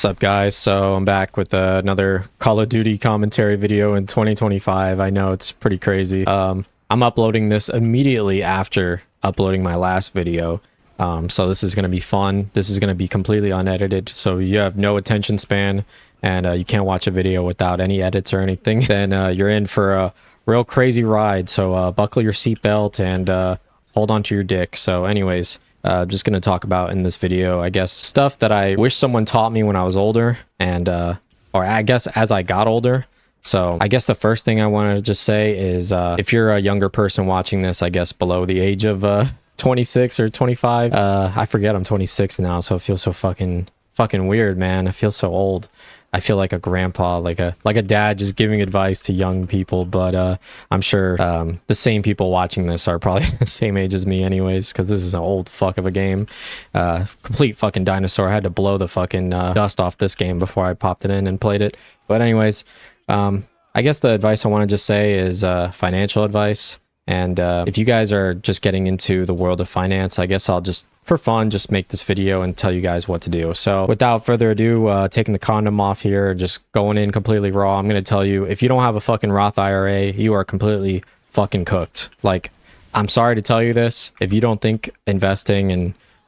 What's up, guys? So I'm back with another Call of Duty commentary video in 2025. I know it's pretty crazy. I'm uploading this immediately after uploading my last video. So this is going to be fun. This is going to be completely unedited. So you have no attention span and you can't watch a video without any edits or anything. Then you're in for a real crazy ride. So buckle your seatbelt and hold on to your dick. So anyways, just going to talk about in this video, I guess, stuff that I wish someone taught me when I was older and, or I guess as I got older. So I guess the first thing I want to just say is, if you're a younger person watching this, I guess below the age of, 26 or 25, I forget I'm 26 now. So it feels so fucking weird, man. I feel so old. I feel like a grandpa, like a dad just giving advice to young people. But I'm sure the same people watching this are probably the same age as me anyways, because this is an old fuck of a game. Complete fucking dinosaur. I had to blow the fucking dust off this game before I popped it in and played it. But anyways, I guess the advice I want to just say is financial advice. And if you guys are just getting into the world of finance, I guess I'll just, for fun, just make this video and tell you guys what to do. So without further ado, taking the condom off here, just going in completely raw, I'm going to tell you, if you don't have a fucking Roth IRA, you are completely fucking cooked. Like, I'm sorry to tell you this. If you don't think investing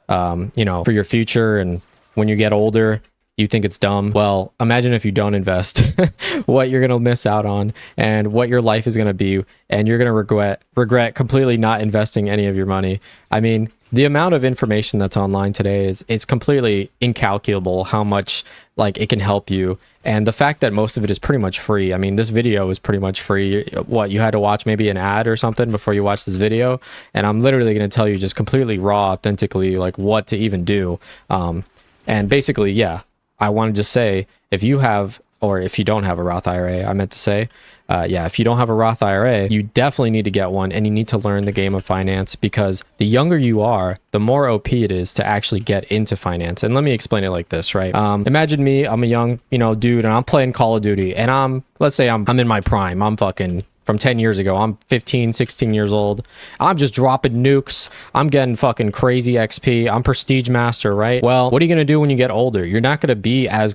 and, you know, for your future and when you get older, you think it's dumb, well, imagine if you don't invest, what you're going to miss out on and what your life is going to be, and you're going to regret completely not investing any of your money. I mean, the amount of information that's online today it's completely incalculable how much like it can help you, and the fact that most of it is pretty much free. I mean, this video is pretty much free. What, you had to watch maybe an ad or something before you watch this video, and I'm literally going to tell you just completely raw, authentically, like what to even do. And basically, yeah, I want to just say, if you have, or if you don't have a Roth IRA, I meant to say, yeah, if you don't have a Roth IRA, you definitely need to get one, and you need to learn the game of finance, because the younger you are, the more OP it is to actually get into finance. And let me explain it like this, right? Imagine me, I'm a young, dude, and I'm playing Call of Duty, and let's say I'm in my prime. I'm fucking from 10 years ago. I'm 15, 16 years old. I'm just dropping nukes. I'm getting fucking crazy XP. I'm prestige master, right? Well, what are you going to do when you get older? You're not going to be as,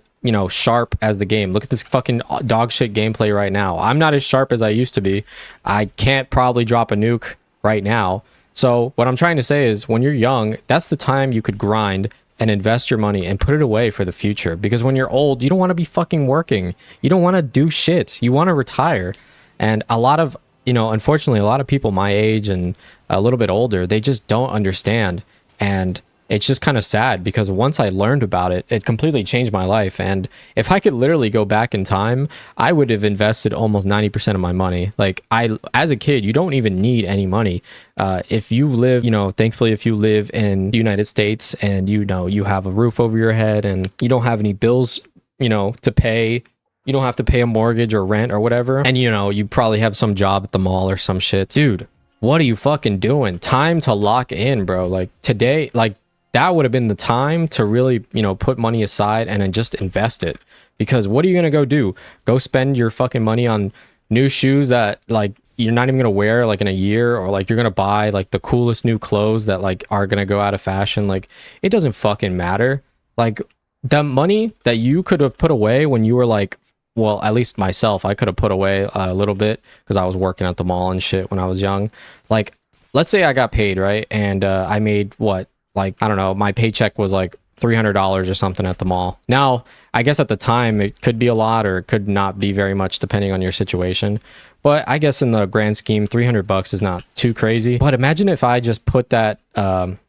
sharp as the game. Look at this fucking dog shit gameplay right now. I'm not as sharp as I used to be. I can't probably drop a nuke right now. So what I'm trying to say is, when you're young, that's the time you could grind and invest your money and put it away for the future. Because when you're old, you don't want to be fucking working. You don't want to do shit. You want to retire. And a lot of, unfortunately, a lot of people my age and a little bit older, they just don't understand. And it's just kind of sad, because once I learned about it, it completely changed my life. And if I could literally go back in time, I would have invested almost 90% of my money. Like, as a kid, you don't even need any money. If you live, thankfully, if you live in the United States and, you have a roof over your head and you don't have any bills, to pay. You don't have to pay a mortgage or rent or whatever. And, you probably have some job at the mall or some shit. Dude, what are you fucking doing? Time to lock in, bro. Like, today, like, that would have been the time to really, put money aside and then just invest it. Because what are you going to go do? Go spend your fucking money on new shoes that, like, you're not even going to wear, like, in a year? Or, like, you're going to buy, like, the coolest new clothes that, like, are going to go out of fashion? Like, it doesn't fucking matter. Like, the money that you could have put away when you were, like, well, at least myself, I could have put away a little bit because I was working at the mall and shit when I was young. Like, let's say I got paid, right? And I made what? Like, I don't know, my paycheck was like $300 or something at the mall. Now, I guess at the time it could be a lot or it could not be very much depending on your situation. But I guess in the grand scheme, $300 is not too crazy. But imagine if I just put that,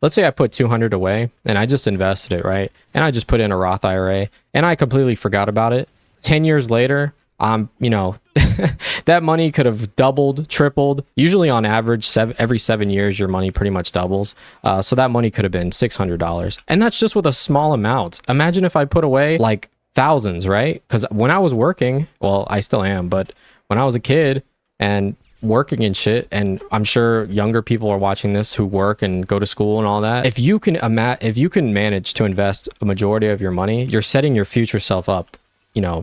let's say I put 200 away and I just invested it, right? And I just put in a Roth IRA and I completely forgot about it. 10 years later, that money could have doubled, tripled. Usually on average, every 7 years, your money pretty much doubles. So that money could have been $600. And that's just with a small amount. Imagine if I put away like thousands, right? Because when I was working, well, I still am, but when I was a kid and working and shit, and I'm sure younger people are watching this who work and go to school and all that. If you can manage to invest a majority of your money, you're setting your future self up,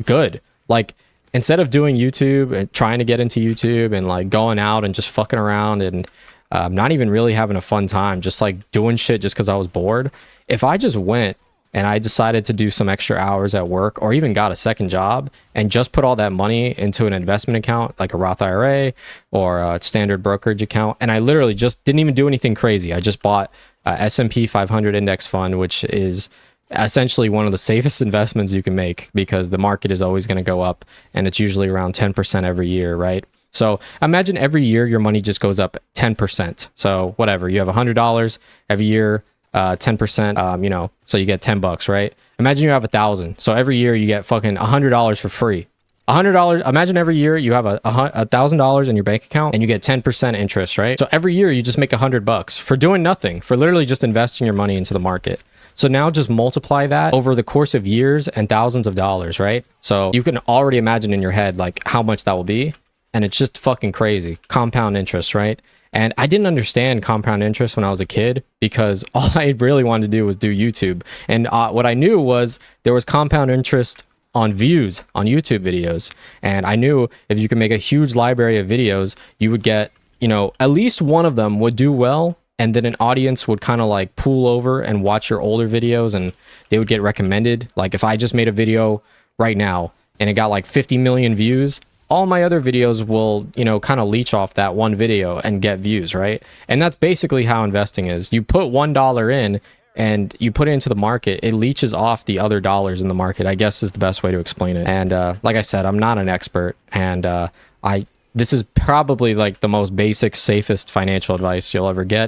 good. Like, instead of doing YouTube and trying to get into YouTube and like going out and just fucking around and not even really having a fun time, just like doing shit just because I was bored. If I just went and I decided to do some extra hours at work or even got a second job and just put all that money into an investment account like a Roth IRA or a standard brokerage account, and I literally just didn't even do anything crazy. I just bought a S&P 500 index fund, which is essentially one of the safest investments you can make because the market is always going to go up, and it's usually around 10% every year, right? So imagine every year your money just goes up 10%. So whatever, you have $100 every year, 10%, you know, so you get $10, right? Imagine you have 1,000. So every year you get fucking $100 for free. $100. Imagine every year you have $1,000 in your bank account and you get 10% interest, right? So every year you just make $100 for doing nothing, for literally just investing your money into the market. So now just multiply that over the course of years and thousands of dollars, right? So you can already imagine in your head like how much that will be. And it's just fucking crazy. Compound interest, right? And I didn't understand compound interest when I was a kid because all I really wanted to do was do YouTube. And what I knew was there was compound interest on views on YouTube videos. And I knew if you could make a huge library of videos, you would get, you know, at least one of them would do well. And then an audience would kind of like pool over and watch your older videos and they would get recommended. Like if I just made a video right now and it got like 50 million views, all my other videos will, you know, kind of leech off that one video and get views, right? And that's basically how investing is. You put $1 in and you put it into the market, it leeches off the other dollars in the market, I guess is the best way to explain it. And like I said, I'm not an expert, and this is probably like the most basic, safest financial advice you'll ever get.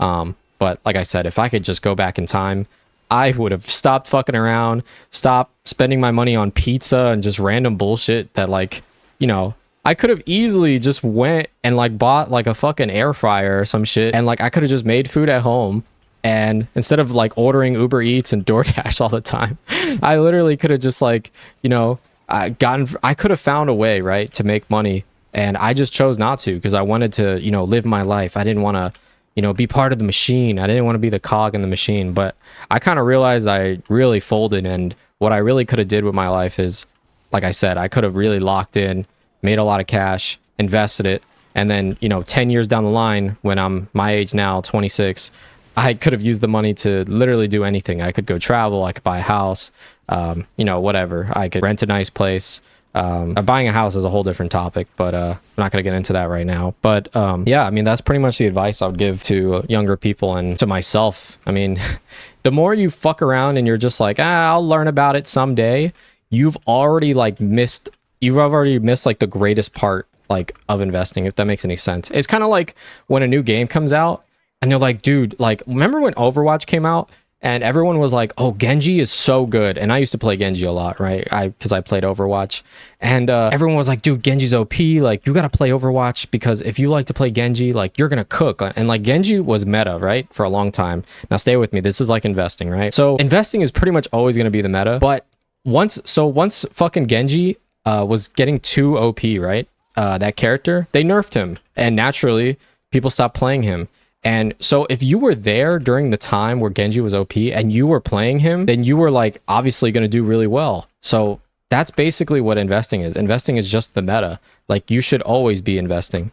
But like I said, if I could just go back in time, I would have stopped fucking around, stopped spending my money on pizza and just random bullshit that, like, you know, I could have easily just went and like bought like a fucking air fryer or some shit, and like I could have just made food at home, and instead of like ordering Uber Eats and DoorDash all the time, I literally could have just like, you know, I could have found a way, right, to make money, and I just chose not to because I wanted to, you know, live my life. I didn't want to, you know, be part of the machine. I didn't want to be the cog in the machine. But I kind of realized I really folded, and what I really could have did with my life is, like I said, I could have really locked in, made a lot of cash, invested it, and then, you know, 10 years down the line, when I'm my age now, 26, I could have used the money to literally do anything. I could go travel, I could buy a house, you know, whatever. I could rent a nice place. Buying a house is a whole different topic, but I'm not going to get into that right now. But yeah, I mean, that's pretty much the advice I would give to younger people and to myself. I mean, the more you fuck around and you're just like, I'll learn about it someday, you've already missed like the greatest part like of investing, if that makes any sense. It's kind of like when a new game comes out and they're like, dude, like, remember when Overwatch came out and everyone was like, oh, Genji is so good. And I used to play Genji a lot, right? Because I played Overwatch, and everyone was like, dude, Genji's OP. Like, you got to play Overwatch because if you like to play Genji, like, you're going to cook. And like, Genji was meta, right? For a long time. Now stay with me. This is like investing, right? So investing is pretty much always going to be the meta. But once fucking Genji was getting too OP, right? That character, they nerfed him, and naturally people stopped playing him. And so if you were there during the time where Genji was OP and you were playing him, then you were like obviously going to do really well. So that's basically what investing is. Investing is just the meta. Like, you should always be investing.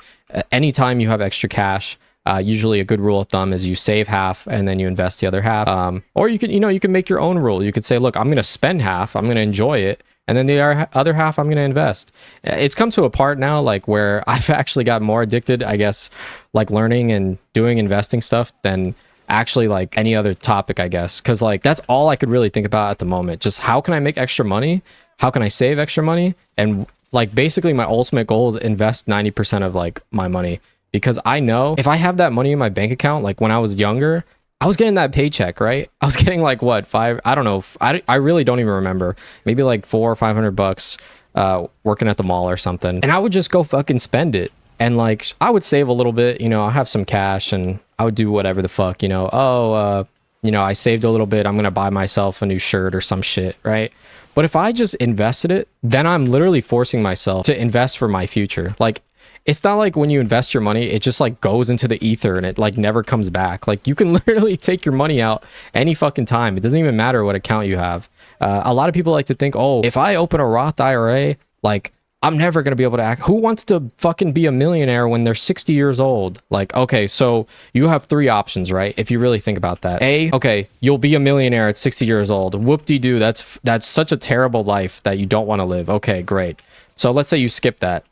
Anytime you have extra cash, usually a good rule of thumb is you save half and then you invest the other half. Or you can make your own rule. You could say, look, I'm going to spend half, I'm going to enjoy it, and then the other half I'm going to invest. It's come to a part now, like, where I've actually got more addicted, I guess, like learning and doing investing stuff than actually like any other topic, I guess. Because like, that's all I could really think about at the moment. Just how can I make extra money? How can I save extra money? And like, basically my ultimate goal is invest 90% of like my money. Because I know if I have that money in my bank account, like when I was younger, I was getting that paycheck, right? I was getting like what, I don't know. I really don't even remember. Maybe like $400 or $500 working at the mall or something. And I would just go fucking spend it. And like, I would save a little bit, you know, I have some cash and I would do whatever the fuck, you know, you know, I saved a little bit, I'm going to buy myself a new shirt or some shit, right? But if I just invested it, then I'm literally forcing myself to invest for my future. Like, it's not like when you invest your money, it just like goes into the ether and it like never comes back. Like, you can literally take your money out any fucking time. It doesn't even matter what account you have. A lot of people like to think, oh, if I open a Roth IRA, like, I'm never going to be able to act. Who wants to fucking be a millionaire when they're 60 years old? Like, okay, so you have three options, right? If you really think about that. A, okay, you'll be a millionaire at 60 years old. Whoop-de-doo, that's such a terrible life that you don't want to live. Okay, great. So let's say you skip that.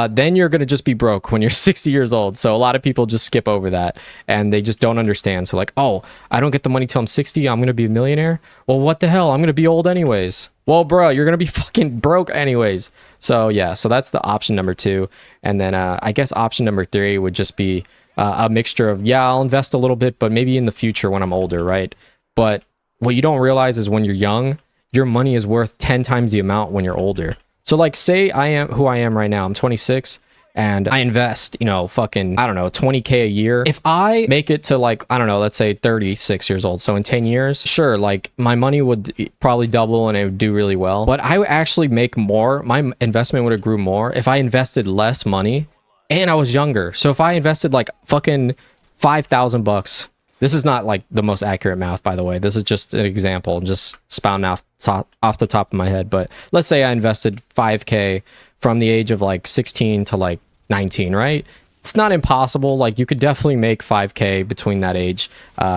Then you're going to just be broke when you're 60 years old. So a lot of people just skip over that and they just don't understand. So like, oh, I don't get the money till I'm 60. I'm going to be a millionaire. Well, what the hell? I'm going to be old anyways. Well, bro, you're going to be fucking broke anyways. So yeah, so that's the option number 2. And then I guess option number 3 would just be a mixture of, yeah, I'll invest a little bit, but maybe in the future when I'm older, right? But what you don't realize is when you're young, your money is worth 10 times the amount when you're older. So like, say I am who I am right now, I'm 26 and I invest, you know, fucking, I don't know, 20K a year. If I make it to like, I don't know, let's say 36 years old. So in 10 years, sure, like my money would probably double and it would do really well. But I would actually make more. My investment would have grew more if I invested less money and I was younger. So if I invested like fucking $5,000, this is not like the most accurate math, by the way. This is just an example, just spouting off the top of my head. But let's say I invested 5K from the age of like 16 to like 19, right? It's not impossible. Like you could definitely make 5K between that age,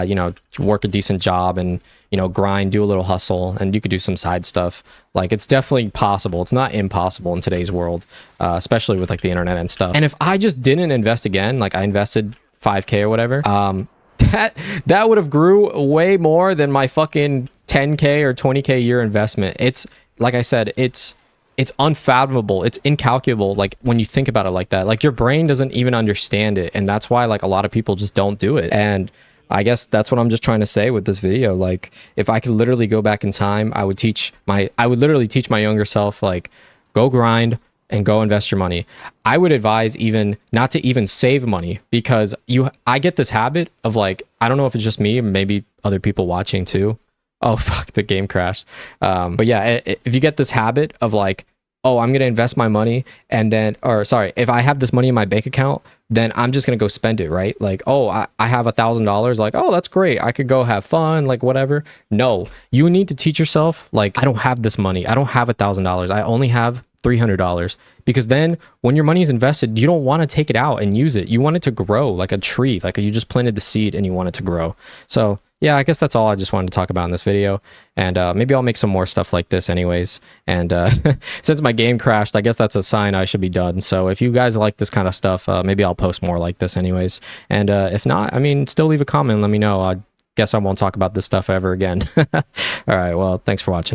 you know, work a decent job and, you know, grind, do a little hustle, and you could do some side stuff. Like it's definitely possible. It's not impossible in today's world, especially with like the internet and stuff. And if I just didn't invest again, like I invested 5K or whatever, that would have grew way more than my fucking 10K or 20K year investment. It's like I said, it's unfathomable. It's incalculable. Like when you think about it like that, like your brain doesn't even understand it. And that's why like a lot of people just don't do it. And I guess that's what I'm just trying to say with this video. Like if I could literally go back in time, I would literally teach my younger self, like, go grind and go invest your money. I would advise even not to even save money, because I get this habit of like, I don't know if it's just me, maybe other people watching too. Oh, fuck, the game crashed. But yeah, if you get this habit of like, oh, I'm going to invest my money and then, or sorry, if I have this money in my bank account, then I'm just going to go spend it, right? Like, oh, I have $1,000. Like, oh, that's great. I could go have fun, like whatever. No, you need to teach yourself, like, I don't have this money. I don't have $1,000. I only have $300, because then when your money is invested, you don't want to take it out and use it. You want it to grow like a tree, like you just planted the seed and you want it to grow. So yeah, I guess that's all I just wanted to talk about in this video. And maybe I'll make some more stuff like this anyways. And since my game crashed, I guess that's a sign I should be done. So if you guys like this kind of stuff, maybe I'll post more like this anyways. And if not, I mean, still leave a comment, let me know. I guess I won't talk about this stuff ever again. All right, well, thanks for watching.